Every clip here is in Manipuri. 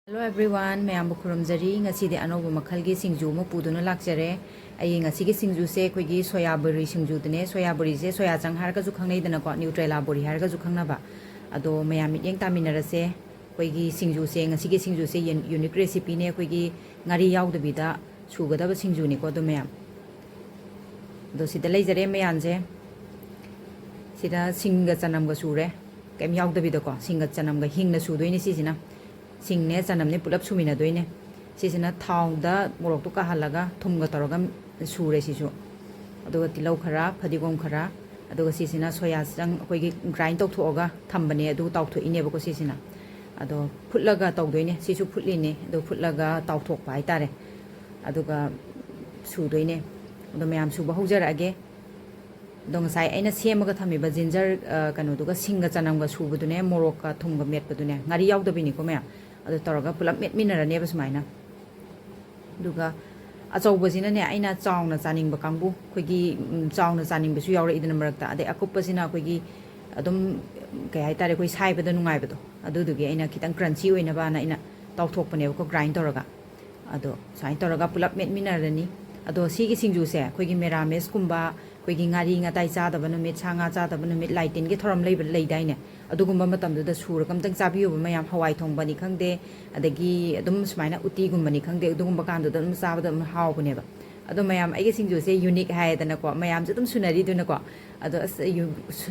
Hello everyone, मैं आम खुरमजरी ngasi अनौब मखल की सिंजू म पुदुना लाक्चरे आई ngasi की सिंजू से कोई सोया बोरी सिंजू दने सोया बोरी से सोया चंग हार का जु खंगनै दना को न्यूट्रेला बोरी हार का जु खंगनाबा अदो मैं मियेंग तामिनरसे कोई सिंजू से ngasi की सिंजू से यूनिक रेसिपी ने कोई ngari याउदबिदा सुगदब सिंजू नि को दो मैं दो सिदा लेजरे मैं आनजे सिदा सिंग चनम ग सुरे केम याउदबिदा को सिंग चनम ग हिंग न सुदोइनि सिसिना सिंगने चनमने पुलप सुमिनादोइने सिसिना थाउदा मोरक तो काहलागा थुमगा तोरगा सुरे सिसु अदुगा तिलौ खरा फदिगोम खरा अदुगा सिसिना सोया चंग अखोइगी ग्राइंड तौथोगा थंबने अदु तौथोइनेबको सिसिना अदो फुटलगा तौदोइने सिसु फुटलिने अदु फुटलगा तौथोकपा हाइतारे अदुगा सुदोइने अदो मयाम सुबा हौजरागे दो ngасai aina semaga thamiba ginger kanu duga singa chanamga subudune morokka thumga metpadune ngari yaudabini ko maya adu taraga pulap metminarane ba sumaina duga achawbasina ne aina chawna chaningba kangbu khoigi chawna chaningba su yawra idana marakta ade akupasina khoigi adum kai hai tare khoi saibada nungai bado adu dugi aina kitang crunchy oina ba na ina tawthokpane ko grind toraga ado sai toraga pulap metminarani ado sigi singju se khoigi merames kumba कोई ngari ngatai चादब नुमित सांगा चादब नुमित लाइटिन के थोरम लेब लेदाइने अदुगुम्बा मतमदुदा सुर कमतंग चाबियोब मयाम हवाई थोंबनी खंगदे अदगी अदुम सुमाइना उती गुम्बनी खंगदे अदुगुम्बा कांदुदा अदुम चाबदा अदुम हावबनेबा अदो मयाम आइगे सिंजु से यूनिक हायदना को मयाम जे अदुम सुनरी दुना को अदो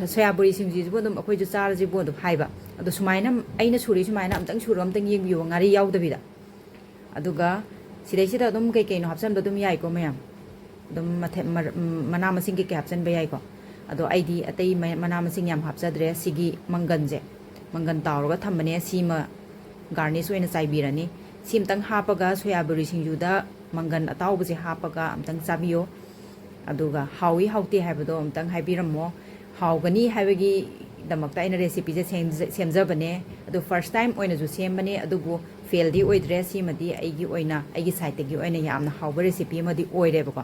सोया बोरी सिंजु जो अदुम अखोइ जो चार जे बोदु हाइबा अदो सुमाइना आइना सुरी सुमाइना अमतंग सुर अमतंग येंबियो ngari यावदबिदा अदुगा सिदैसिदा अदुम कै कैनो हापसन बदुम याइको मयाम दम मना मसिंग के हापसन बयाई को अदो आईडी अतई मना मसिंग याम हापसद्रे सिगी मंगन जे मंगन तावरगा थंबने सीमा गार्निश ओइना चाइबिरनी सिमतंग हापगा सोया बोरी सिंजुदा मंगन अतावबसे हापगा अमतंग चाबियो अदुगा हावी हाउती हाइबदो अमतंग हाइबिरमो हाउगनी हाइबगी दमकता इन रेसिपी जे सेमजबने अदो फर्स्ट टाइम ओइना जु सेमबने अदुबो फेलदी ओइद्रे सिमदी आइगी ओइना आइगी साइटगी ओइना यामना हाउबा रेसिपी मदी ओइरेबको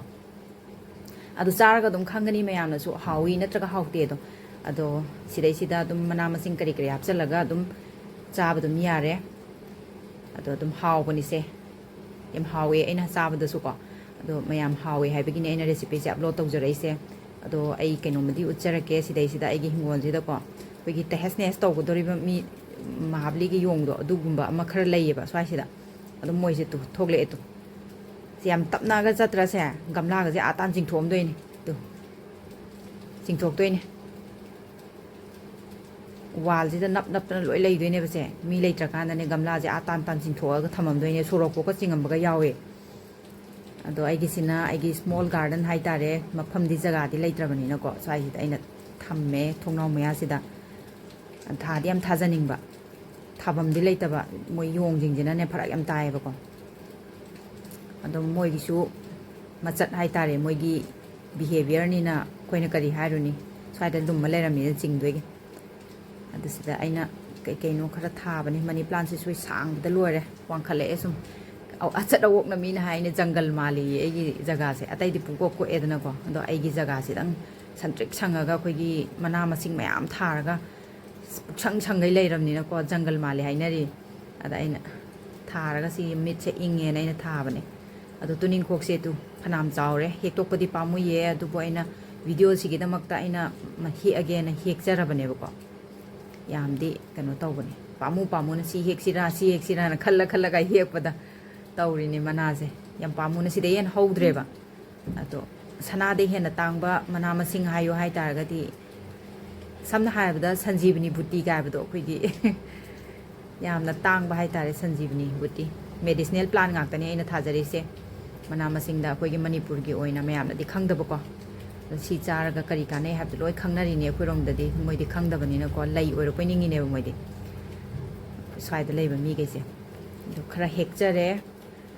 अदो चारगा दुम खंगनी मयामनसु हावी नत्रगा हाउते दो अदो सिदैसिदा दुम मना मसिंग करी करी हापचलगा दुम चाबदुम यारे अदो दुम हावबनी से यम हावे अइना चाबदसु को अदो मयाम हावे हाइबगिने अइना रेसिपी से अपलोड तौजरैसे अदो आई कैनोमदी उच्चरके सिदैसिदा आइगी हिंगोलजिदा को कोइगी टेस्टनेस तौगदोरिबा मी महाबलीगी योंगदो अदुगुम्बा अमा खरा लैयेबा स्वाइसिदा अदो मोइसे तु थोगले तु सियाम तपनागा चत्रसे गमलागा जे आतान चिंगथोमदोइने तु चिंगथोकदोइने वालजिदा नप नपना लोइ लैदोइने बसे मी लैत्रकानने गमला जे आतान तान चिंगथोगा थममदोइने सोरोकोका चिंगमबगा यावे अदो आइगिसिना आइगी स्मॉल गार्डन हाइतारे मफमदि जगादि लैत्रबनिना को स्वाइसिदा आइना थम्मे थोंनाव मयासिदा थादि याम थाजनिंगबा थाबमदि लैतबा मोइ योंजिंजिनाने फरक याम तायेबको अदो मोइगिसु मचत हाइतारे मोइगी बिहेवियर निना कोइना करी हारुनी स्वाइदा लुम्मा लेरमी चिंगदोइगे अदुसिदा आइना कैनो खरा थाबने मनी प्लांट से सुइ सांगदा लोरे वांखले एसुम अचत अवोकना मीना हाइने जंगल माली एगी जगह से अतैदि पुको को एदना को अदो आइगी जगह से दंग संट्रिक संगागा कोइगी मना मसिंग मयाम थारगा संग संगै लेरमनिना को जंगल माली हाइनरी अदा आइना थारगा सी मिट से इंगे नैना थाबने अदो तुनिंग खोक्से तु फनाम चावरे हेक्तोकपदि पामुये अदुबो आइना वीडियो सिगिदमक्ता आइना हे अगेन हेक्चरबनेबको यामदि कनो तौबने पामु पामुना सी हेक्सिरा ना खल्ला खल्ला का हेक्पदा तौरिने मनाजे याम पामुना सिदे येन हौद्रेबा अदो सनादे हेना तांगबा मना मसिंग हायो हाइ तारगदि समना हायबदा संजीवनी बुट्टी गायबदो खोइगी यामना तांगबा हाइ तारे संजीवनी बुट्टी मेडिसिनल प्लांट गाक्तने आइना थाजरिसे मना मसिंगदा खोइगी मणिपुर की ओइना मयामनादि खंगदबको सी चारगा करी काने हाबदो लोय खंगनरिने खोइरोंगददि मोइदि खंगदबनिना को लै ओइरो कोइनिंगिने मोइदि स्वाइदा लैबा मी गैसे दो खरा हेक्चरे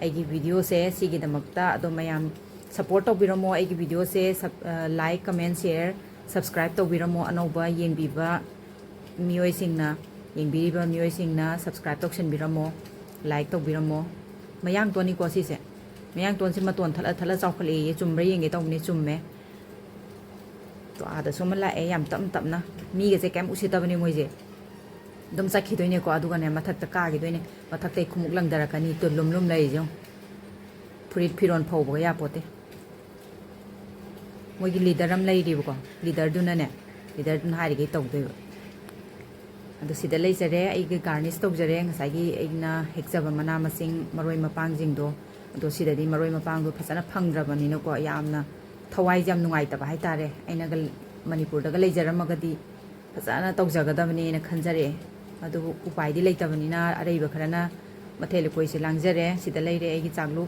आइगी वीडियो से सिगिदमक्ता अदो मयाम सपोर्ट तौबिरमो आइगी वीडियो से लाइक कमेंट शेयर सब्सक्राइब तौबिरमो अनौबा येंबिबा मियोइसिंगना येंबिरिबा मियोइसिंगना सब्सक्राइब तौसनबिरमो लाइक तौबिरमो मयांग तोनी को सिसे मयांग तोन से मतोन थला थला चावखले ये चुमब्रा येंगे तौनी चुम्मे तो आदा सोमला ए याम तम तमना मी गसे केम उसितबनी मोइजे dum sakhidoine ko aduga ne mathakta kagidoine mathakta khumuk langdarakani to lumlum laijong furit phiron phawbo ya pote mogi leader am lairibo ko leader duna ne leader dun hari ge tawdoi adu sida leisare ai ge garnish tawjare ngasagi aina hekjaba mana masing maroi mapang jingdo adu sida di maroi mapang do phasana phangdrabani no ko yamna thawai jam nungai ta bai tare aina ga manipur daga leijaramagadi phasana tawjagadabani na khanjare adu upai di leitabani na arei ba kharana mathele koi se langjare sida leire ai gi changlu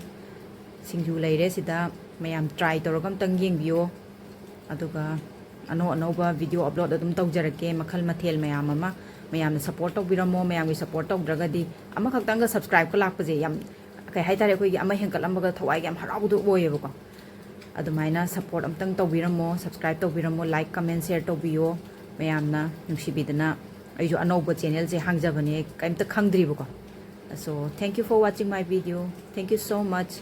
singju leire sida mayam try torogam tang yengbiyo aduga ano video upload adum tawjarake makhal mathel mayam ama mayam support tawbiramo mayam gi support tawdragadi ama khaktanga subscribe ka lakpaje yam kai haitare koi gi ama henkalambaga thawai yam haraudu boyebo ko adumaina support amtang tawbiramo subscribe tawbiramo like comment share tawbiyo mayamna nungsibidana aiju anoba channel je hangjabane kaimta khangdribo ko so thank you for watching my video thank you so much